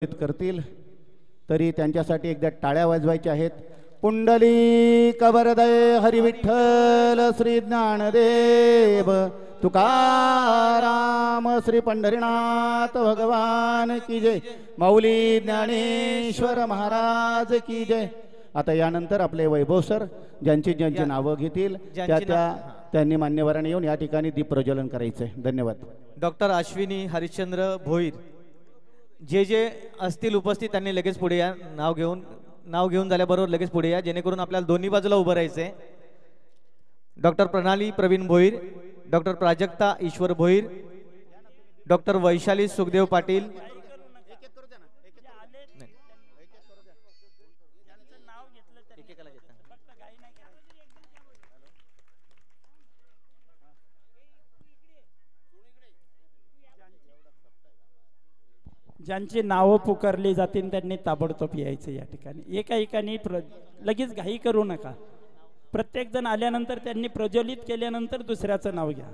करतील तरी त्यांच्यासाठी एकदा टाळ्या वाजवायच्या आहेत. पुंडलिक वरदय हरी विठ्ठल श्री ज्ञानदेव तुकाराम श्री पंढरीनाथ भगवान की जय. माऊली ज्ञानेश्वर महाराज की जय. आता यानंतर आपले वैभव सर ज्यांची नावं घेतील त्यांनी मान्यवरांनी येऊन या ठिकाणी दीप प्रज्वलन करायचे. धन्यवाद. डॉक्टर अश्विनी हरिश्चंद्र भोईर जे असतील उपस्थित त्यांनी लगेच पुढे या. नाव घेऊन झाल्याबरोबर लगेच पुढे या, जेणेकरून आपल्याला दोन्ही बाजूला उभं राहायचंय. डॉक्टर प्रणाली प्रवीण भोईर, डॉक्टर प्राजक्ता ईश्वर भोईर, डॉक्टर वैशाली सुखदेव पाटील, ज्यांची नावं पुकारली जातील त्यांनी ताबडतोब यायचं. या ठिकाणी एका एकाने लगेच घाई करू नका. प्रत्येक जण आल्यानंतर त्यांनी प्रज्वलित केल्यानंतर दुसऱ्याचं नाव घ्या.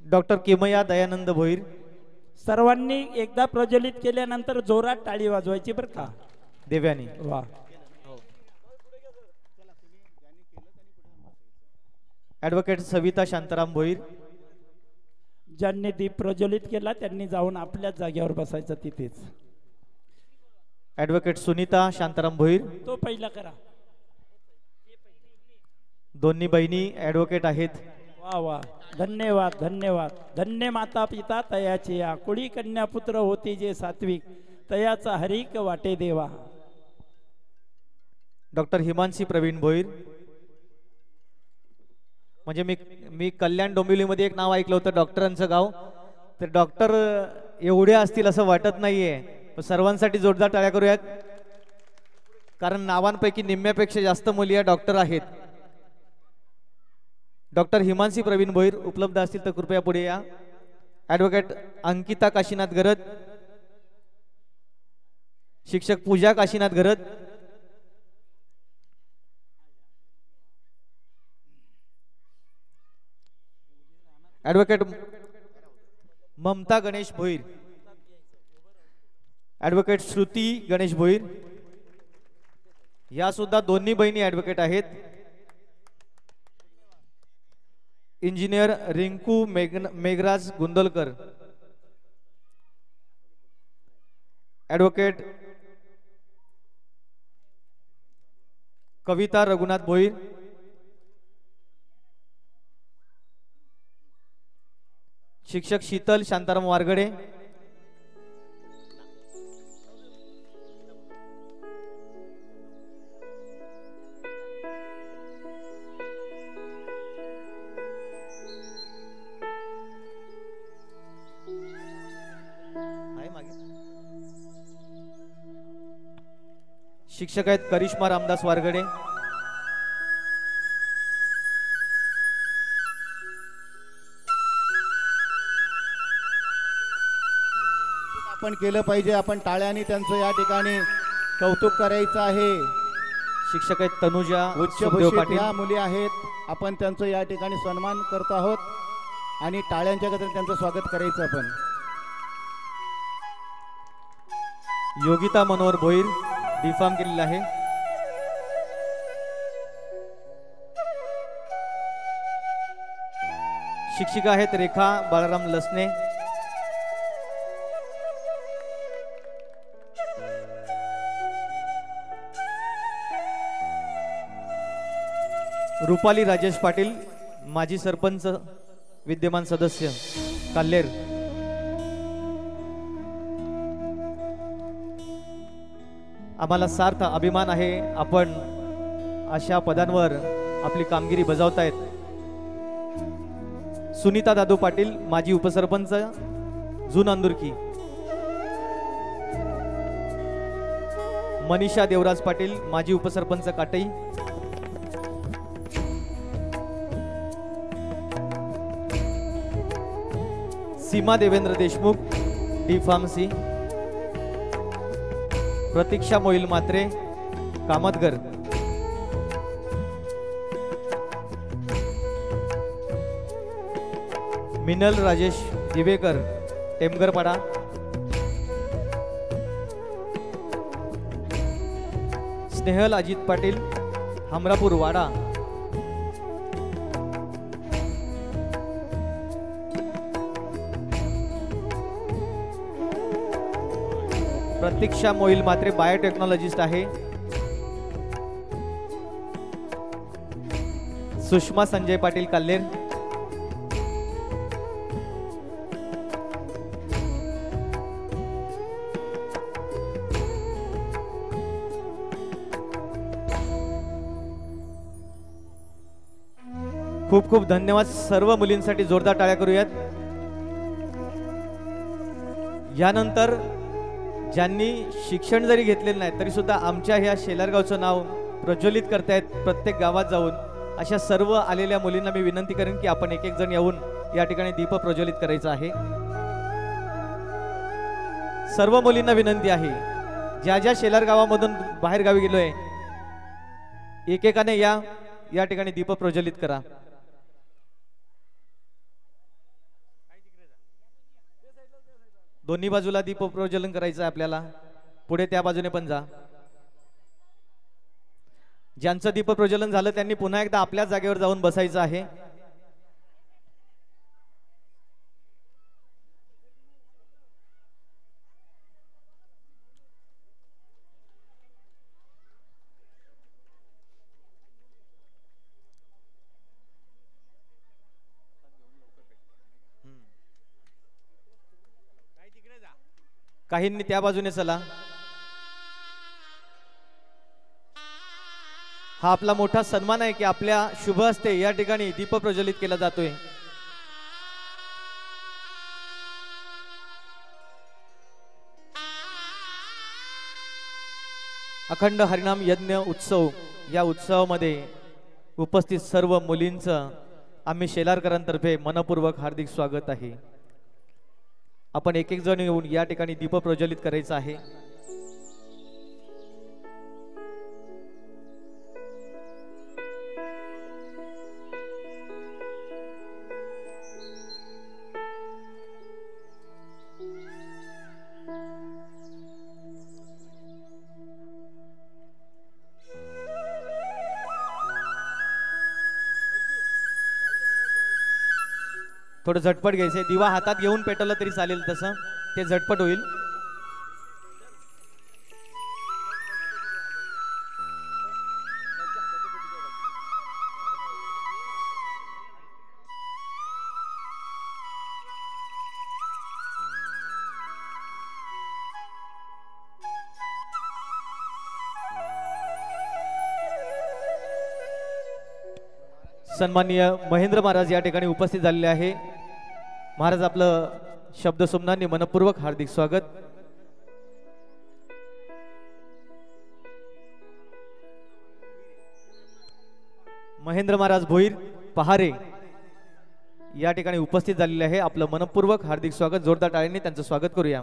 डॉक्टर किमया दयानंद भोईर. सर्वांनी एकदा प्रज्वलित केल्यानंतर जोरात टाळी वाजवायची बरं का. देव्यानी. वा. ॲडव्होकेट सविता शांताराम भोईर. ज्यांनी दीप प्रज्वलित केला त्यांनी जाऊन आपल्याच जागेवर बसायचं तिथेच. ॲडव्होकेट सुनीता शांताराम भोईर. तो पहिला करा. दोन्ही बहिणी ॲडव्होकेट आहेत. वा वा. धन्यवाद धन्यवाद. धन्य माता पिता तयाची या कुळी कन्या पुत्र होती जे सात्विक तयाचा हरिक वाटे देवा. डॉक्टर हिमांशी प्रवीण भोईर. म्हणजे मी कल्याण डोंबिवलीमध्ये एक नाव ऐकलं होतं डॉक्टरांचं गाव, तर डॉक्टर एवढे असतील असं वाटत नाहीये. सर्वांसाठी जोरदार टाळ्या करूयात, कारण नावांपैकी निम्म्यापेक्षा जास्त मुली या डॉक्टर आहेत. डॉक्टर हिमांशी प्रवीण भोईर उपलब्ध असतील तर कृपया पुढे या. ॲडव्होकेट अंकिता काशीनाथ गरज, शिक्षक पूजा काशीनाथ गरज, ॲडव्होकेट ममता गणेश भोईर, ॲडव्होकेट श्रुती गणेश भोईर. या सुद्धा दोन्ही बहिणी ॲडव्होकेट आहेत. इंजिनियर रिंकू मेघराज गुंदलकर, ॲडव्होकेट कविता रघुनाथ भोईर, शिक्षक शीतल शांताराम वारगडे, शिक्षक आहेत करिश्मा रामदास वारगडे. आपण केलं पाहिजे. आपण टाळ्यांनी त्यांचं या ठिकाणी कौतुक करायचं आहे. शिक्षक आहेत तनुजा उच्च पाटील मुली आहेत. आपण त्यांचं या ठिकाणी सन्मान करतो आहोत आणि टाळ्यांच्या गजरात त्यांचं स्वागत करायचं. आपण योगिता मनोहर भोईर डिफार्म केलेला आहे. शिक्षिका आहेत रेखा बाळाराम लसने. रुपाली राजेश पाटील माजी सरपंच विद्यमान सदस्य काल्हेर. आम्हाला सार्थ अभिमान आहे आपण अशा पदांवर आपली कामगिरी बजावतायत. सुनीता दादू पाटील माजी उपसरपंच जून अंदुरकी. मनीषा देवराज पाटील माजी उपसरपंच काटई. सीमा देवेंद्र देशमुख डी फार्मसी. प्रतीक्षा मोहिल मात्रे कामतगर. मिनल राजेश दिवेकर टेमगरपाडा, स्नेहल अजित पाटील, हमरापूर वाडा. प्रतीक्षा मोहिल मात्रे बायोटेक्नॉलॉजिस्ट आहे. सुषमा संजय पाटील काल्लेर. खूप खूप धन्यवाद. सर्व मुलींसाठी जोरदार टाळ्या करूयात. यानंतर ज्यांनी शिक्षण जरी घेतलेलं नाही तरी सुद्धा आमच्या ह्या शेलारगावचं नाव प्रज्वलित करतायत प्रत्येक गावात जाऊन, अशा सर्व आलेल्या मुलींना मी विनंती करेन की आपण एक एक जण येऊन या ठिकाणी दीप प्रज्वलित करायचा आहे. सर्व मुलींना विनंती आहे, ज्या ज्या शेलार गावामधून बाहेर गावी गेलोय एकेकाने या ठिकाणी दीप प्रज्वलित करा. दोन्ही बाजूला दीप प्रज्वलन करायचं आहे आपल्याला. पुढे त्या बाजूने पण जा. ज्यांचं दीप प्रज्वलन झालं त्यांनी पुन्हा एकदा आपल्या जागेवर जाऊन बसायचं आहे. काहींनी त्या बाजूने चला. हा आपला मोठा सन्मान आहे की आपल्या शुभ हस्ते या ठिकाणी दीप प्रज्वलित केला जातोय. अखंड हरिनाम यज्ञ उत्सव या उत्सवामध्ये उपस्थित सर्व मुलींचं आम्ही शेलारकरांतर्फे मनपूर्वक हार्दिक स्वागत आहे. आपण एक एक जण येऊन या ठिकाणी दीप प्रज्वलित करायचं आहे. थोडं झटपट घ्यायचंय. दिवा हातात घेऊन पेटवलं तरी चालेल, तसं ते झटपट होईल. सन्माननीय महेंद्र महाराज या ठिकाणी उपस्थित झालेले आहे. महाराज आपलं शब्द सुमनांनी मनपूर्वक हार्दिक स्वागत. महेंद्र महाराज भोईर पहारे या ठिकाणी उपस्थित झालेले आहे. आपलं मनपूर्वक हार्दिक स्वागत. जोरदार टाळ्यांनी त्यांचं स्वागत करूया.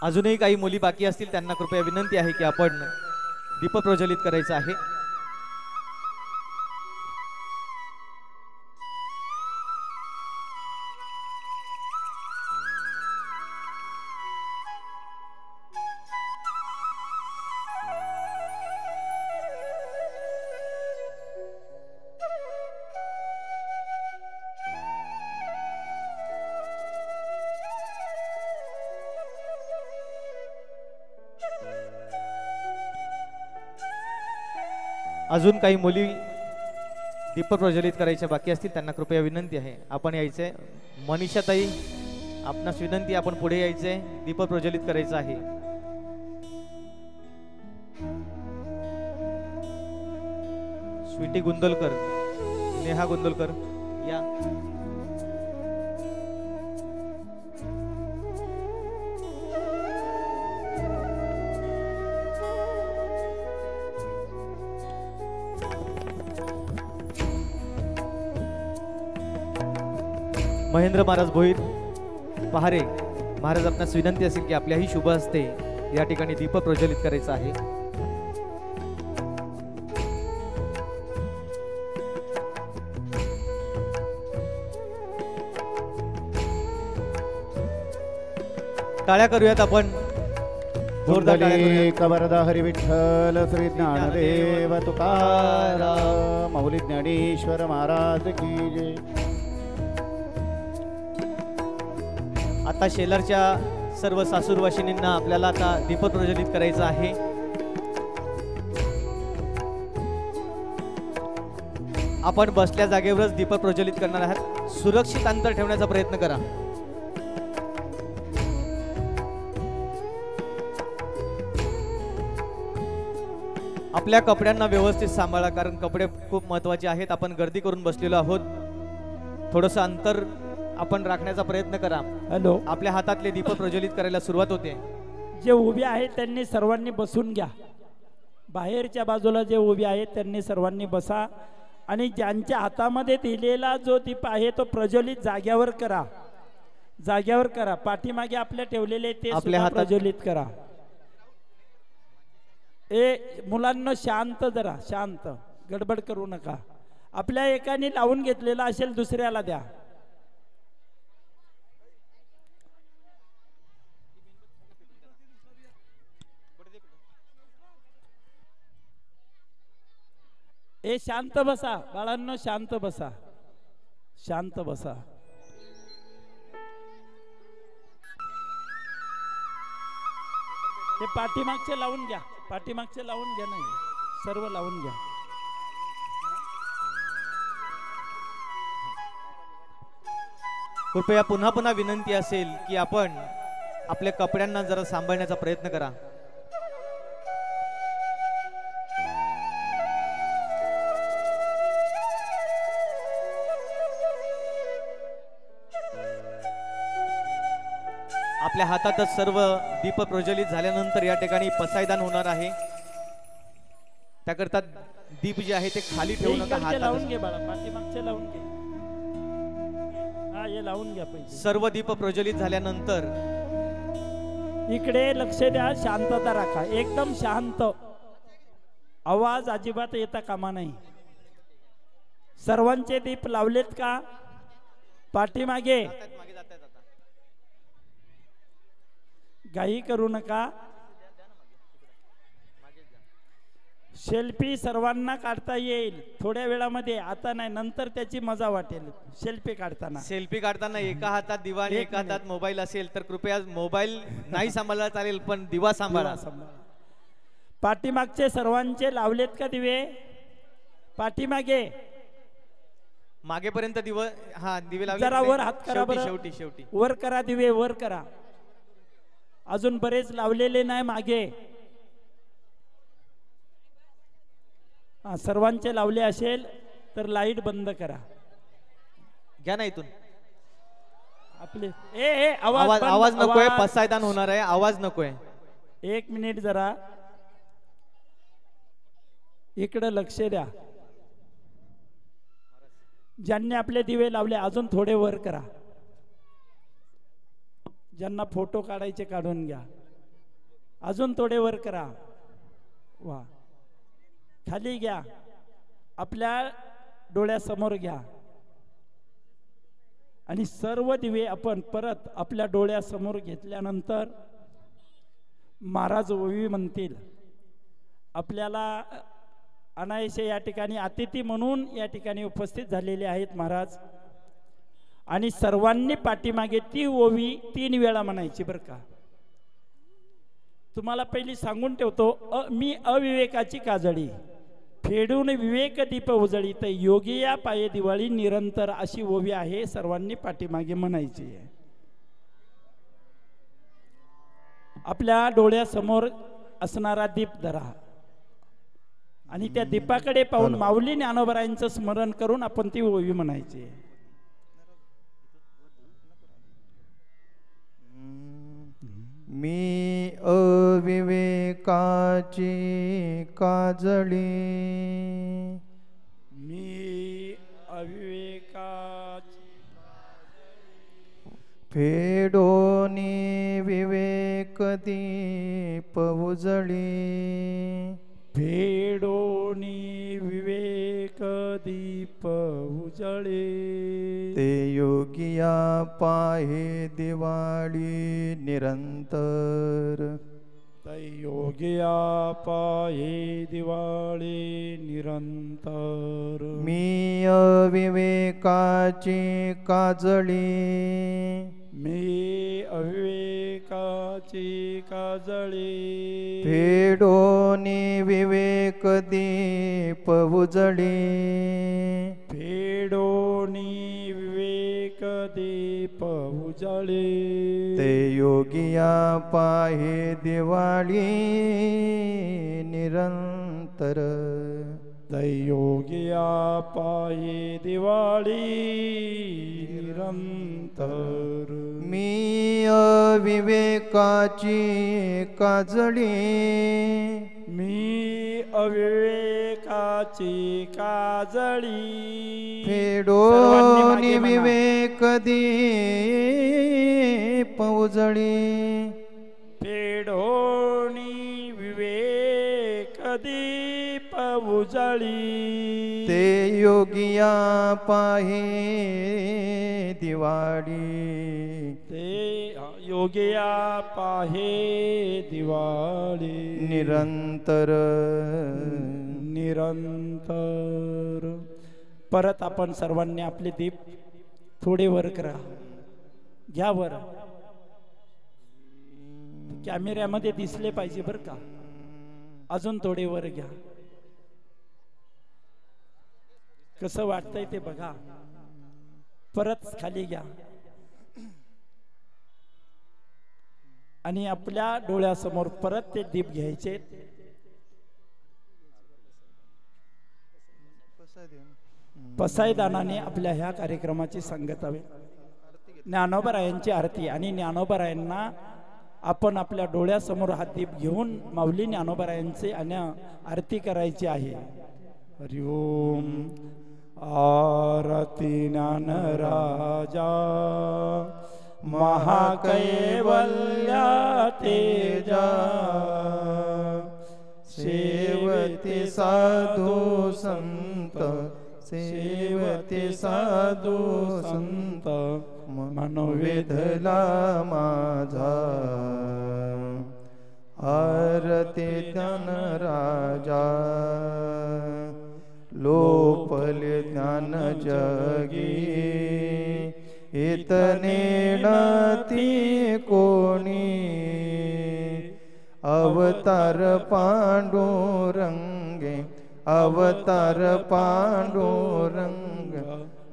अजूनही काही मुली बाकी असतील त्यांना कृपया विनंती आहे की आपण दीप प्रज्वलित करायचं आहे. अजून काही मुली दीप प्रज्वलित करायच्या बाकी असतील त्यांना कृपया विनंती आहे आपण यायचंय. मनीषाताई आपणास विनंती, आपण पुढे यायचंय. दीप प्रज्वलित करायचं आहे. स्वीटी गुंदलकर, नेहा गुंदलकर या. महेंद्र महाराज भोईर पहारे महाराज आपणास विनंती असेल की आपल्याही शुभ हस्ते या ठिकाणी दीप प्रज्वलित करायचा आहे. टाळ्या करूयात आपण, जोरदार टाळ्या कुंडली करूयात. कबरदा हरी विठ्ठल श्री ज्ञानदेव तुकाराम माऊली ज्ञानेश्वर महाराज की जय. आता शेलारच्या सर्व सासूरवाशिनींना आपल्याला आता दीप प्रज्वलित करायचं आहे. आपण बसल्या जागेवरच दीप प्रज्वलित करणार आहात. सुरक्षित अंतर ठेवण्याचा प्रयत्न करा. आपल्या कपड्यांना व्यवस्थित सांभाळा, कारण कपडे खूप महत्वाचे आहेत. आपण गर्दी करून बसलेलो आहोत. थोडंसं अंतर आपण राखण्याचा प्रयत्न करा. हॅलो, आपल्या हातातले दीप प्रज्वलित करायला सुरुवात होते. जे उभे आहेत त्यांनी सर्वांनी बसून घ्या. बाहेरच्या बाजूला जे उभे आहेत त्यांनी सर्वांनी बसा आणि ज्यांच्या हातामध्ये दिलेला जो दीप आहे तो प्रज्वलित जाग्यावर करा. जाग्यावर करा. पाठीमागे आपल्या ठेवलेले ते आपल्या सुद्धा हातात- प्रज्वलित करा. मुलांना शांत, जरा शांत, गडबड करू नका. आपल्या एकाने लावून घेतलेला असेल दुसऱ्याला द्या. शांत बसा बाळांनो, शांत बसा, शांत बसा. ते पाठीमागचे लावून घ्या, पाठीमागचे लावून घ्या. नाही, सर्व लावून घ्या. कृपया पुन्हा पुन्हा विनंती असेल की आपण आपल्या कपड्यांना जरा सांभाळण्याचा प्रयत्न करा. आपल्या हातातच सर्व दीप प्रज्वलित झाल्यानंतर या ठिकाणी पसायदान होणार आहे. त्याकरता दीप जे आहे ते खाली ठेवू नका, इकडचे लावून हातात घे बाळा, पाठीमागचे लावून घे. हा, हे लावून घ्या पहिले. सर्व दीप प्रज्वलित झाल्यानंतर इकडे लक्ष द्या, शांतता राखा, एकदम शांत. आवाज अजिबात येता कामा नाही. सर्वांचे दीप लावलेत का? पाठीमागे घाई करू नका. सेल्फी सर्वांना काढता येईल थोड्या वेळामध्ये, आता नाही, नंतर त्याची मजा वाटेल. सेल्फी काढताना एका हातात दिवा आणि एक एका हातात मिनिट. मोबाईल असेल तर कृपया मोबाईल नाही सांभाळला चालेल, पण दिवा सांभाळा. पाठीमागचे सर्वांचे लावलेत का दिवे? पाठीमागे मागेपर्यंत दिवा, हा दिवे लावले. जरा वर हात करा बरं. शेवटी शेवटी वर करा, दिवे वर करा. अजून बरेच लावलेले नाही मागे. सर्वांचे लावले असेल तर लाईट बंद करा. घ्या ना इथून. आपले आवाज नकोय, पसायदान होणार आहे, आवाज नकोय. एक मिनिट जरा इकडे लक्ष द्या. ज्यांनी आपले दिवे लावले अजून थोडे वर करा. ज्यांना फोटो काढायचे काढून घ्या. अजून थोडे वर करा. वा, खाली घ्या, आपल्या डोळ्यासमोर घ्या आणि सर्व दिवे आपण परत आपल्या डोळ्यासमोर घेतल्यानंतर महाराज ओवी म्हणतील. आपल्याला अनायसे या ठिकाणी अतिथी म्हणून या ठिकाणी उपस्थित झालेले आहेत महाराज. आणि सर्वांनी पाठीमागे ती ओवी 3 वेळा म्हणायची बरं का. तुम्हाला पहिली सांगून ठेवतो, मी अविवेकाची काजळी फेडून विवेक दीप उजळी, तर योगी या पाये दिवाळी निरंतर, अशी ओवी आहे. सर्वांनी पाठीमागे म्हणायची आहे. आपल्या डोळ्यासमोर असणारा दीप धरा आणि त्या दीपाकडे पाहून माऊली ज्ञानोबरायांचं स्मरण करून आपण ती ओवी म्हणायची. मी अविवेकाची काजळी, मी अविवेकाची फेडोनी विवेक दीप उजळी, फेडोनी विवेक दीप उजळे, ते योगी योगिया पाहे दिवाळी निरंतर योगिया पाये दिवाळी निरंतर मी अविवेकाची काजळी मी अविवेकाची काजळी फेडोनी विवेक दीप उजळी फेडोनी विवेक दीप उजळी ते योगिया पाहे दिवाळी निरंतर दैयोगिया पाये दिवाळी निरंतर मी अविवेकाची काजळी मी अविवेकाची काजळी सर्वांनी फेडोनी मागे म्हणा. विवेक दीप उजळी फेडोनी विवेक दीप उजळी ते योगिया पाहे दिवाळी ते योगिया पाहे दिवाळी निरंतर निरंतर परत आपण सर्वांनी आपले दीप थोडे वर करा घ्या वर कॅमेऱ्यामध्ये दिसले पाहिजे बर का अजून थोडे वर घ्या कसं वाटतंय ते बघा परत खाली घ्या आणि आपल्या डोळ्यासमोर परत ते दीप घ्यायचे पसायदानाने आपल्या ह्या कार्यक्रमाची सांगत हवे ज्ञानोबरायांची आरती आणि ज्ञानोबरायांना आपण आपल्या डोळ्यासमोर हा दीप घेऊन माऊली ज्ञानोबरायांचे आणि आरती करायची आहे हरि ओम आरती ज्ञान राजा महाकैवल्या तेजा सेवते साधू संत सेवते साधू संत मनोवेधला माझा आरती ज्ञान राजा लोपले ज्ञान जगी इतने नती कोणी अवतार पांडुरंगे अवतार पांडुरंग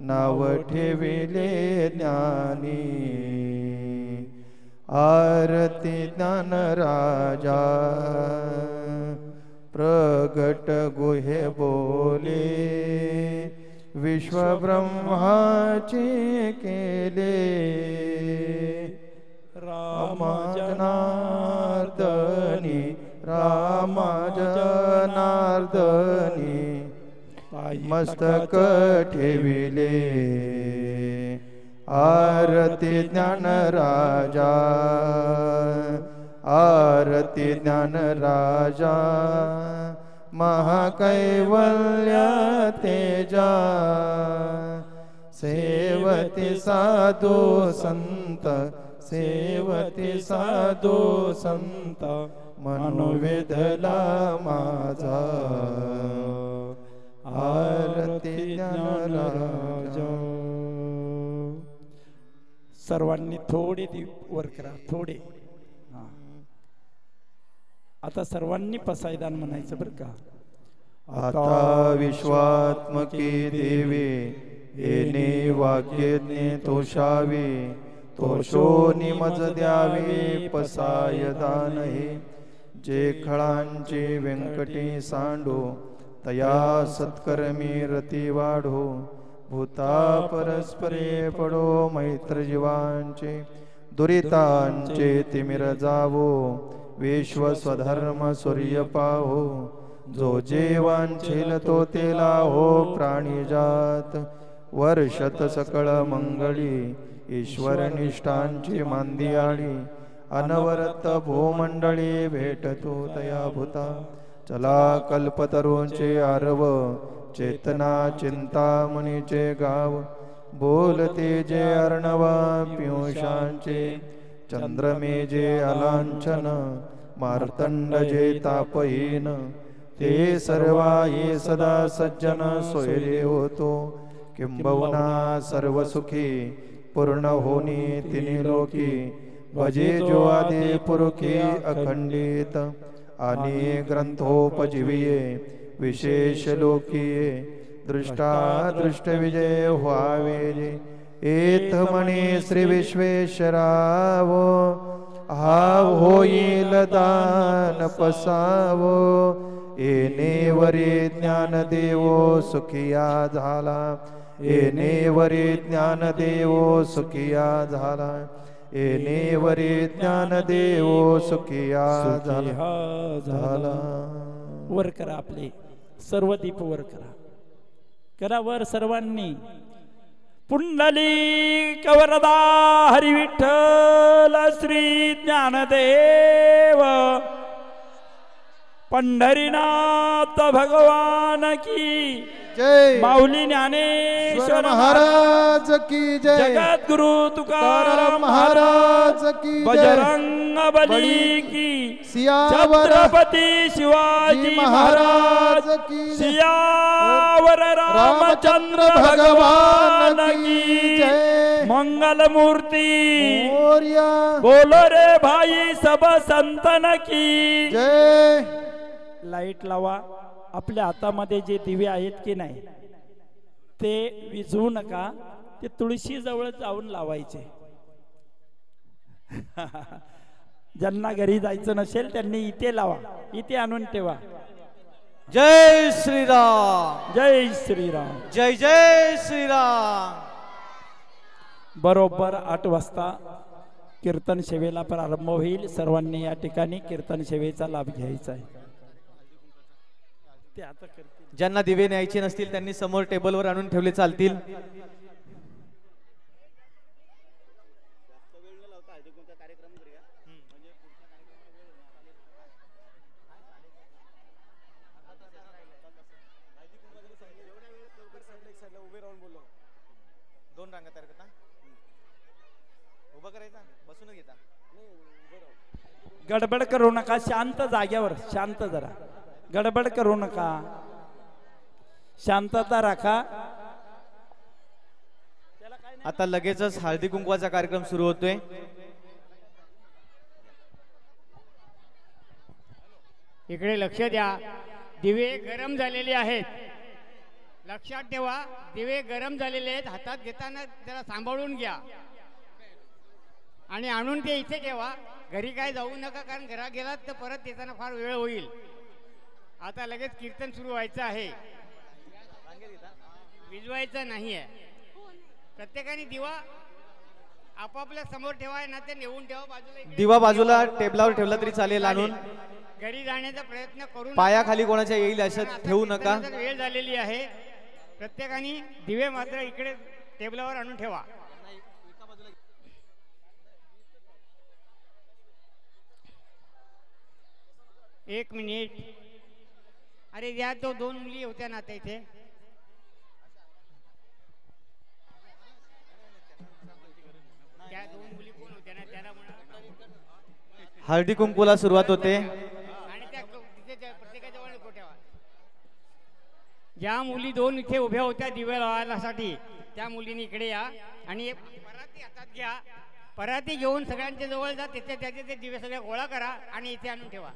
नाव ठेविले ज्ञानी आरती ज्ञान राजा प्रगट गुहे बोले विश्वब्रह्माचे केले राम जनार्दनी राम जनार्दनी मस्तक ठेविले आरती ज्ञान राजा आरती ज्ञान राजा महाकैवल्या तेजा सेवते साधू संत सेवते साधू संत मनोवेधला माझा आरती ज्ञान राजा सर्वांनी थोडे दीप वर करा थोडे हा. आता सर्वांनी पसायदान म्हणायचं बरं का आता विश्वात्मके देवे येणे वाक्यज्ञे तोषावे तोषो निमज द्यावे पसायदान हे जे खळांचे व्यंकटी सांडो तया सत्कर्मी रती वाढो भूता परस्परे पडो मैत्र जीवांचे दुरितांचे तिमिर जावो विश्व स्वधर्म सूर्य पाहो जो जेवांचेल तो तेला हो प्राणीजात वर्षत सकळ मंगळी ईश्वर निष्ठांची मांदियाळी अनवरत भूमंडळी भेटतो तया भूता चला कल्पतरूंचे आरव चेतना चिंतामणीचे गाव बोलते जे अर्णवा पियुषांचे चंद्रमे जे अलांछन मार्तंड जे तापहीन ते सर्वा ये सदा सज्जन सोयरे होतो किंबहुना सर्व सुखी पूर्ण होनी तिनी लोकी भजे जो आदि पुरुखी अखंडित आणि ग्रंथोपजीविये विशेष लोकीये दृष्टा दृष्ट विजय व्हावे जे एत म्हणे श्री विश्वेश्वराव हाव होईल दान पसावो येणे वरे ज्ञान देवो सुखिया झाला येणे वरे ज्ञान देवो सुखिया झाला येणे वरे ज्ञान देवो सुखिया झाला. वर करा आपले सर्व दीप वर करा. करा वर सर्वांनी. पुंडली कवरदा हरी विठ्ठल श्री ज्ञानदेव पंढरीनाथ भगवान की जय. माऊली ज्ञानेश्वर महाराज की जय. जगद्गुरु तुकाराम महाराज की जय. बजरंग बली की सियावर छत्रपती शिवाजी महाराज की जय. सियावर रामचंद्र भगवान की जय. मंगल मूर्ती मोरया. बोलो रे भाई सब संतन की जय. लाईट लावा. आपल्या हातामध्ये जे दिवे आहेत की नाही ते विझवू नका. ते तुळशी जवळ जाऊन लावायचे. ज्यांना घरी जायचं नसेल त्यांनी इथे लावा. इथे आणून ठेवा. जय श्रीराम. जय श्रीराम. जय जय श्रीराम. बरोबर 8 वाजता कीर्तन सेवेला प्रारंभ होईल. सर्वांनी या ठिकाणी कीर्तन सेवेचा लाभ घ्यायचा आहे. ते आता करतील. ज्यांना दिवे न्यायचे नसतील त्यांनी समोर टेबलवर आणून ठेवले चालतील. दोन रांगा तयार करता. उभा करायचा बसून घेता. गडबड करू नका. शांत जाग्यावर. शांत जरा. गडबड करू नका. शांतता राखा. आता लगेचच हळदी कुंकवाचा कार्यक्रम सुरू होतोय. इकडे लक्ष द्या. दिवे गरम झालेले आहेत. लक्षात ठेवा दिवे गरम झालेले आहेत. हातात घेताना जरा सांभाळून घ्या आणि आणून ते इथे ठेवा. घरी काय जाऊ नका कारण घरात गेलात तर परत येताना फार वेळ होईल. आता लगेच कीर्तन सुरू व्हायचं आहे. विजवायचं नाही आहे. प्रत्येकाने दिवा आपापल्या समोर ठेवा ना ते नेऊन ठेवा बाजूला. दिवा बाजूला टेबलावर ठेवला तरी चालेल. आणून घरी जाण्याचा प्रयत्न करू. पायाखाली कोणाच्या येईल असं ठेवू नका. वेळ झालेली आहे. प्रत्येकाने दिवे मात्र इकडे टेबलावर आणून ठेवा. एक मिनिट. अरे या तो 2 मुली होत्या ना आता इथे. त्या 2 मुली कोण होत्या ना त्याला हळदी कुंकूला सुरुवात होते. आणि त्या प्रत्येकाच्या वर नको ठेवा. ज्या मुली 2 इथे उभ्या होत्या दिवे लावण्यासाठी त्या मुलींनी इकडे या आणि पराती हातात घ्या. पराती घेऊन सगळ्यांच्या जवळ जा. तिथे त्याचे ते दिवे सगळे गोळा करा आणि इथे आणून ठेवा.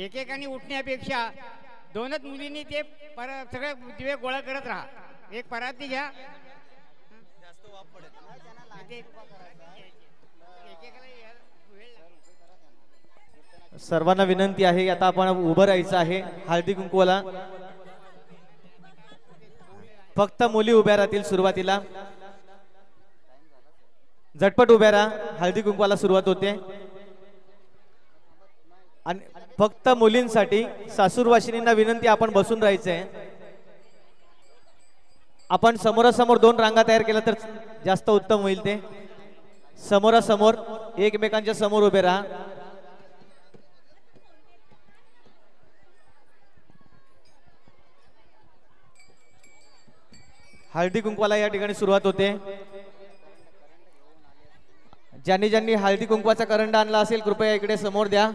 एकेकाने उठण्यापेक्षा 2च मुलींनी ते सगळे दिवे गोळा करत राहा. एक पराती घ्या. सर्वांना विनंती आहे आता आपण उभं राहायचं आहे हळदी कुंकवाला. फक्त मुली उभ्या राहतील सुरुवातीला. झटपट उभ्या राहा. हळदी कुंकवाला सुरुवात होते. आणि फक्त मुलींसाठी सासूरवाशिनींना विनंती आपण बसून राहायचंय. आपण समोरासमोर 2 रांगा तयार केल्या तर जास्त उत्तम होईल. ते समोरासमोर एकमेकांच्या समोर उभे राहा. हळदी कुंकवाला या ठिकाणी सुरुवात होते. ज्यांनी ज्यांनी हळदी कुंकवाचा करंडा आणला असेल कृपया इकडे समोर द्या.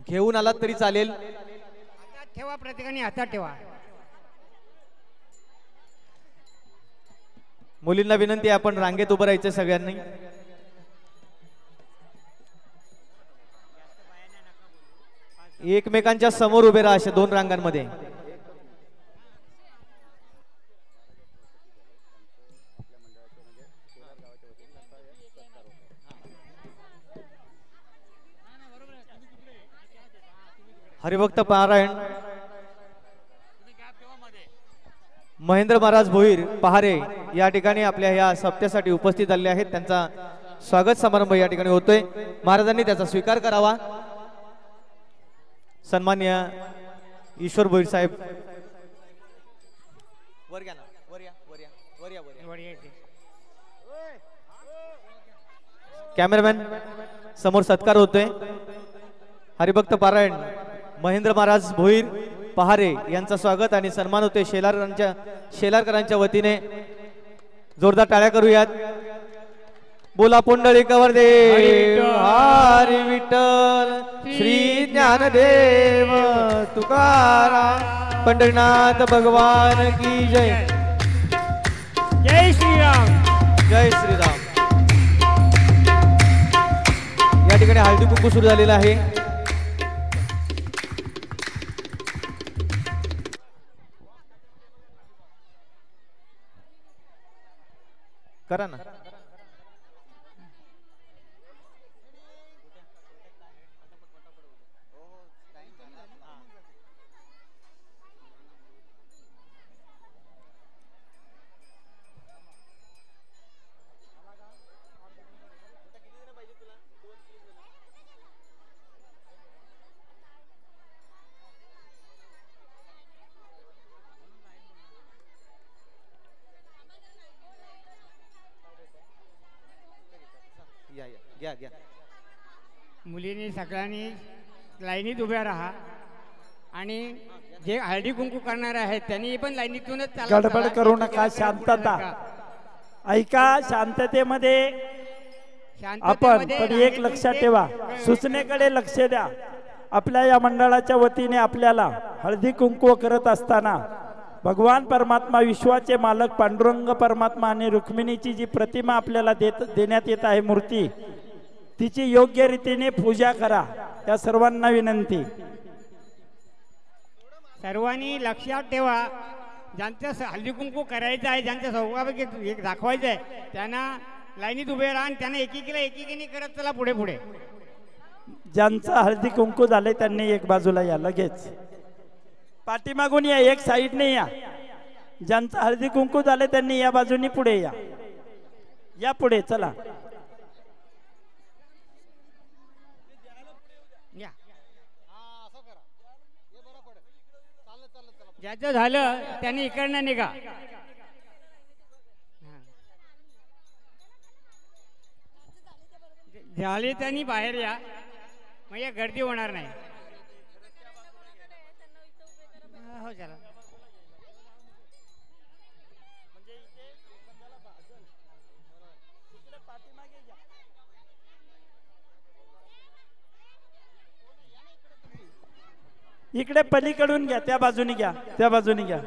घेऊन आलात तरी चालेल. हातात ठेवा, प्रत्येकाने हातात ठेवा. मुलींना विनंती आहे आपण रांगेत उभं राहायचं सगळ्यांनी. एकमेकांच्या समोर उभे राहा अशा 2 रांगांमध्ये. हरिभक्त पारायण महेंद्र महाराज भोईर पहारे या ठिकाणी आपल्या ह्या सप्त्यासाठी उपस्थित झालेले आहेत. त्यांचा स्वागत समारंभ या ठिकाणी होतोय. महाराजांनी त्याचा स्वीकार करावा. सन्मान्य ईश्वर भोईर साहेब वर घ्या ना, वर या, वर या, वर या, वर या. कॅमेरामॅन समोर सत्कार होतोय. हरिभक्त पारायण महेंद्र महाराज भोईर पहारे यांचा स्वागत आणि सन्मान होते. शेलारकरांच्या वतीने जोरदार टाळ्या करूयात. बोला पुंडलिकावर देव हरी विठ्ठल श्री ज्ञानदेव तुकाराम पंढरीनाथ भगवान की जय. जय श्रीराम. जय श्रीराम. या ठिकाणी हळदी कुंकू सुरू झालेला आहे. करा ना. घ्या घ्या. मुलींनी सगळ्यांनी लाईनीत उभ्या राहा आणि जे हळदी कुंकू करणार आहेत त्यांनी पण लाईनीतूनच गडबड करू नका. शांतता ऐका. शांततेमध्ये आपण पण एक लक्षात ठेवा. सूचनेकडे लक्ष द्या. आपल्या या मंडळाच्या वतीने आपल्याला हळदी कुंकू करत असताना भगवान परमात्मा विश्वाचे मालक पांडुरंग परमात्मा आणि रुक्मिणीची जी प्रतिमा आपल्याला देण्यात येत आहे मूर्ती, तिची योग्य रीतीने पूजा करा. या सर्वांना विनंती. सर्वांनी लक्षात ठेवा. ज्यांचं हळदी कुंकू करायचं आहे, ज्यांच्या सौभाग्य दाखवायचं आहे त्यांना लाईनीत उभे राहा आणि त्यांना एकीने करत चला पुढे पुढे. ज्यांचं हळदी कुंकू झालंय त्यांनी एक बाजूला या. लगेच पाठीमागून या. एक साईडने या. ज्यांचं हळदी कुंकू झाले त्यांनी या बाजूनी पुढे या. या पुढे चला. ज्याचं झालं त्यांनी इकडनं निघा. झाले त्यांनी बाहेर या. म्हणजे गर्दी होणार नाही. हो चला. इकडे पलीकडून घ्या. त्या बाजूने घ्या. त्या बाजूने घ्या.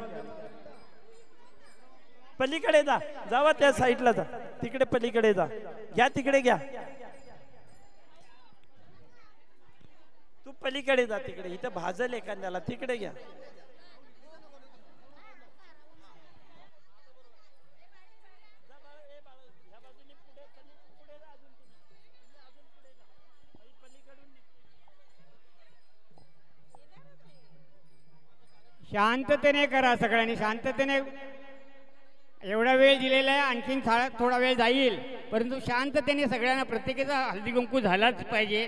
पलीकडे जा. जावा त्या साईडला जा. तिकडे पलीकडे जा. घ्या तिकडे घ्या. तू पलीकडे जा. तिकडे इथं भाजल एखाद्याला. तिकडे घ्या. शांततेने करा. सगळ्यांनी शांततेने. एवढा वेळ दिलेला आहे. आणखीन थोडा वेळ जाईल परंतु शांततेने सगळ्यांना प्रत्येकाचा हळदी कुंकू झालाच पाहिजे.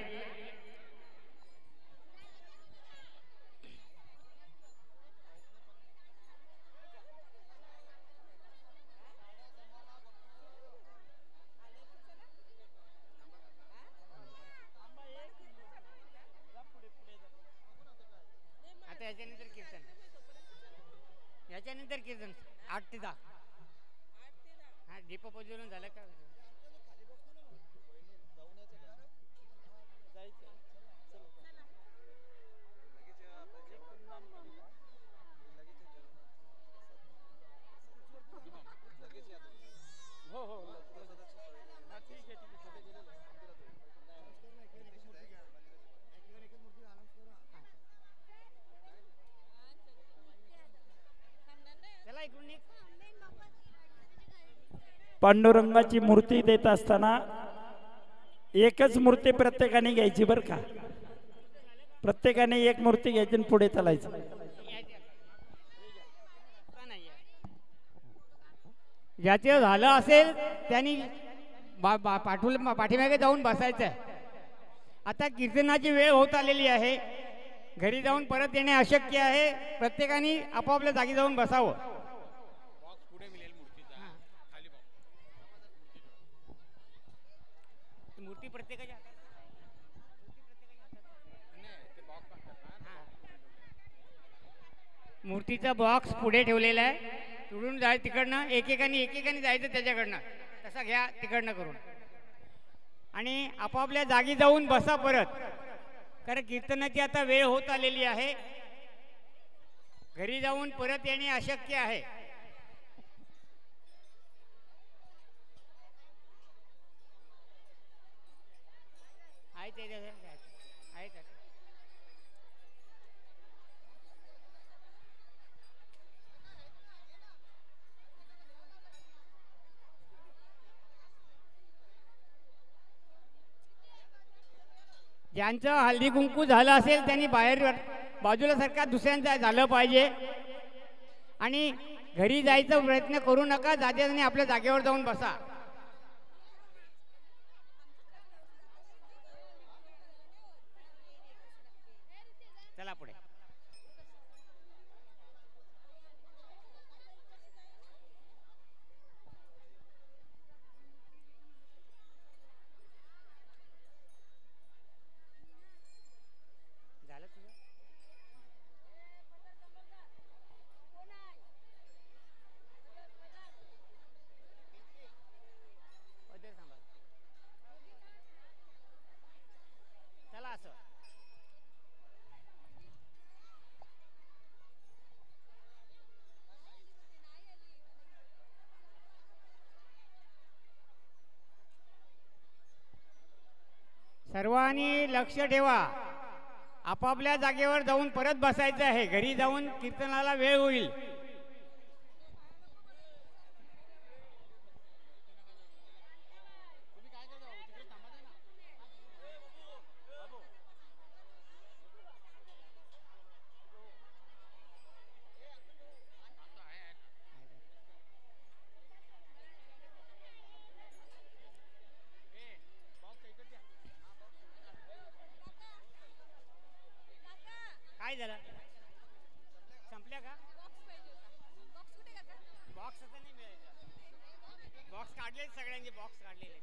आता याच्यानंतर कीर्तन. याच्यानंतर कीर्तन 8 ते 10. हा दीप प्रज्वलन झालं का? हो हो चला इकडून निघ. पांडुरंगाची मूर्ती देत असताना एकच मूर्ती प्रत्येकाने घ्यायची बरं का. प्रत्येकाने एक मूर्ती घ्यायची आणि पुढे चालायचं. ज्याचे झालं असेल त्यांनी पाठीमागे जाऊन बसायचं. आता कीर्तनाची वेळ होत आलेली आहे. घरी जाऊन परत येणे अशक्य आहे. प्रत्येकाने आपापल्या जागी जाऊन बसावं. मूर्ती प्रत्येकाच्या मूर्तीचा बॉक्स पुढे ठेवलेला आहे. तिकडून जाय तिकडनं एकेकाने जायचं त्याच्याकडनं. तसा घ्या तिकडनं करून आणि आपापल्या जागी जाऊन बसा परत. कारण कीर्तनाची आता वेळ होत आलेली आहे. घरी जाऊन परत येणे अशक्य आहे. ज्यांचं हळदी कुंकू झालं असेल त्यांनी बाहेर बाजूला सरकार दुसऱ्यांचं झालं पाहिजे. आणि घरी जायचा प्रयत्न करू नका. जाते आपल्या जागेवर जाऊन बसा. चला पुढे. झालं तुझं? चला असं सर्वांनी लक्ष ठेवा. आपापल्या जागेवर जाऊन परत बसायचं आहे. घरी जाऊन कीर्तनाला वेळ होईल. काय झालं? संपल्या का? बॉक्स आता नाही मिळायचा. बॉक्स काढले सगळ्यांचे बॉक्स काढलेले.